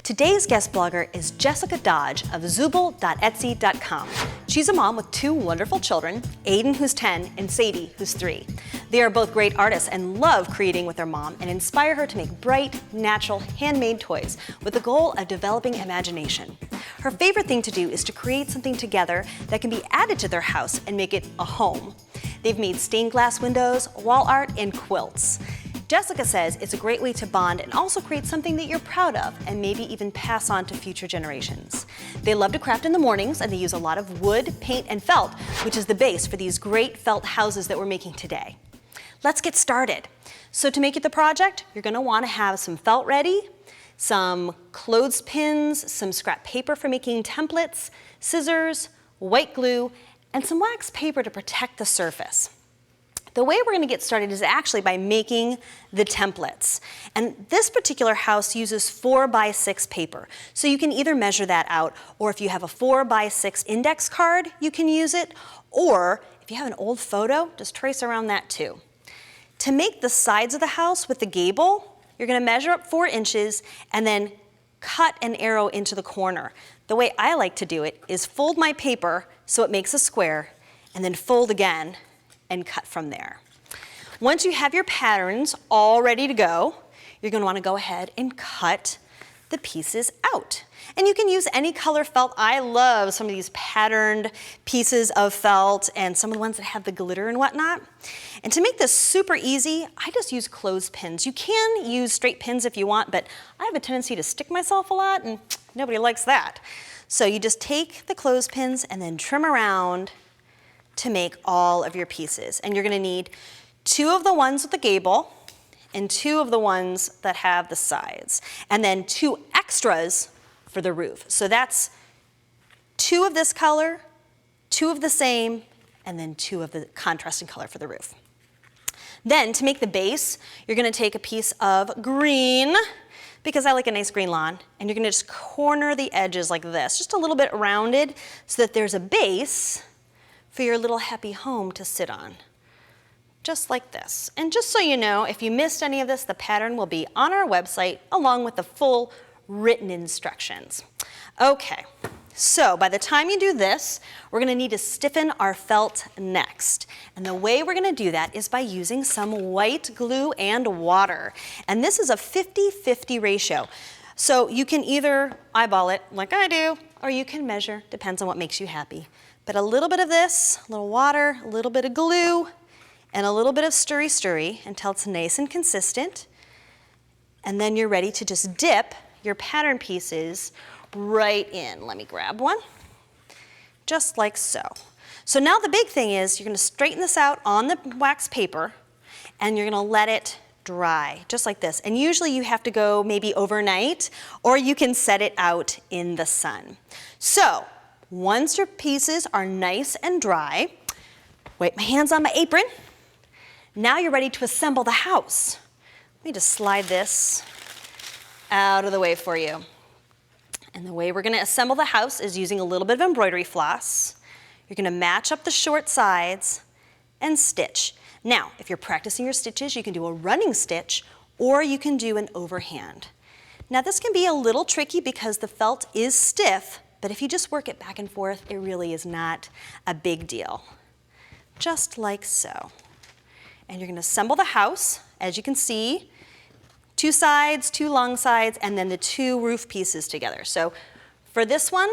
Today's guest blogger is Jessica Dodge of Zooble.etsy.com. She's a mom with two wonderful children, Aiden, who's 10, and Sadie, who's 3. They are both great artists and love creating with their mom and inspire her to make bright, natural, handmade toys with the goal of developing imagination. Her favorite thing to do is to create something together that can be added to their house and make it a home. They've made stained glass windows, wall art, and quilts. Jessica says it's a great way to bond and also create something that you're proud of and maybe even pass on to future generations. They love to craft in the mornings and they use a lot of wood, paint, and felt, which is the base for these great felt houses that we're making today. Let's get started. So to make it the project, you're going to want to have some felt ready, some clothespins, some scrap paper for making templates, scissors, white glue, and some wax paper to protect the surface. The way we're going to get started is actually by making the templates. And this particular house uses 4x6 paper. So you can either measure that out, or if you have a 4x6 index card, you can use it. Or if you have an old photo, just trace around that too. To make the sides of the house with the gable, you're going to measure up 4 inches and then cut an arrow into the corner. The way I like to do it is fold my paper so it makes a square, and then fold again and cut from there. Once you have your patterns all ready to go, you're going to want to go ahead and cut the pieces out. And you can use any color felt. I love some of these patterned pieces of felt and some of the ones that have the glitter and whatnot. And to make this super easy, I just use clothespins. You can use straight pins if you want, but I have a tendency to stick myself a lot and nobody likes that. So you just take the clothespins and then trim around to make all of your pieces. And you're going to need 2 of the ones with the gable and 2 of the ones that have the sides. And then 2 extras for the roof. So that's 2 of this color, 2 of the same, and then 2 of the contrasting color for the roof. Then to make the base, you're going to take a piece of green, because I like a nice green lawn, and you're going to just corner the edges like this, just a little bit rounded so that there's a base for your little happy home to sit on, just like this. And just so you know, if you missed any of this, the pattern will be on our website along with the full written instructions. Okay, so by the time you do this, we're going to need to stiffen our felt next. And the way we're going to do that is by using some white glue and water. And this is a 50-50 ratio. So you can either eyeball it like I do, or you can measure, depends on what makes you happy. But a little bit of this, a little water, a little bit of glue, and a little bit of stirry until it's nice and consistent. And then you're ready to just dip your pattern pieces right in. Let me grab one. Just like so. So now the big thing is you're going to straighten this out on the wax paper, and you're going to let it dry, just like this. And usually you have to go maybe overnight, or you can set it out in the sun. So once your pieces are nice and dry, wipe my hands on my apron. Now you're ready to assemble the house. Let me just slide this out of the way for you. And the way we're going to assemble the house is using a little bit of embroidery floss. You're going to match up the short sides and stitch. Now, if you're practicing your stitches, you can do a running stitch or you can do an overhand. Now this can be a little tricky because the felt is stiff, but if you just work it back and forth, it really is not a big deal. Just like so. And you're going to assemble the house, as you can see, 2 sides, 2 long sides, and then the 2 roof pieces together. So for this one,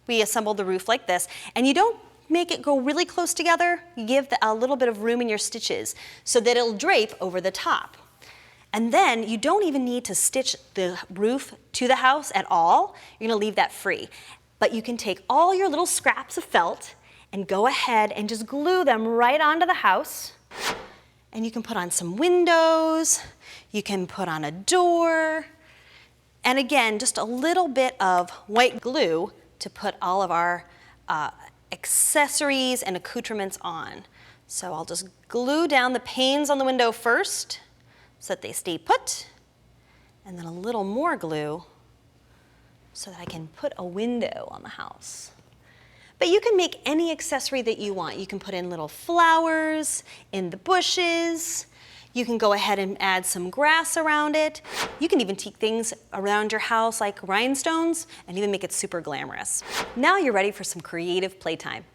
we assembled the roof like this, and you don't make it go really close together. You give a little bit of room in your stitches so that it'll drape over the top. And then you don't even need to stitch the roof to the house at all. You're going to leave that free. But you can take all your little scraps of felt and go ahead and just glue them right onto the house. And you can put on some windows, you can put on a door, and again, just a little bit of white glue to put all of our accessories and accoutrements on. So I'll just glue down the panes on the window first so that they stay put, and then a little more glue so that I can put a window on the house. But you can make any accessory that you want. You can put in little flowers in the bushes. You can go ahead and add some grass around it. You can even take things around your house like rhinestones and even make it super glamorous. Now you're ready for some creative playtime.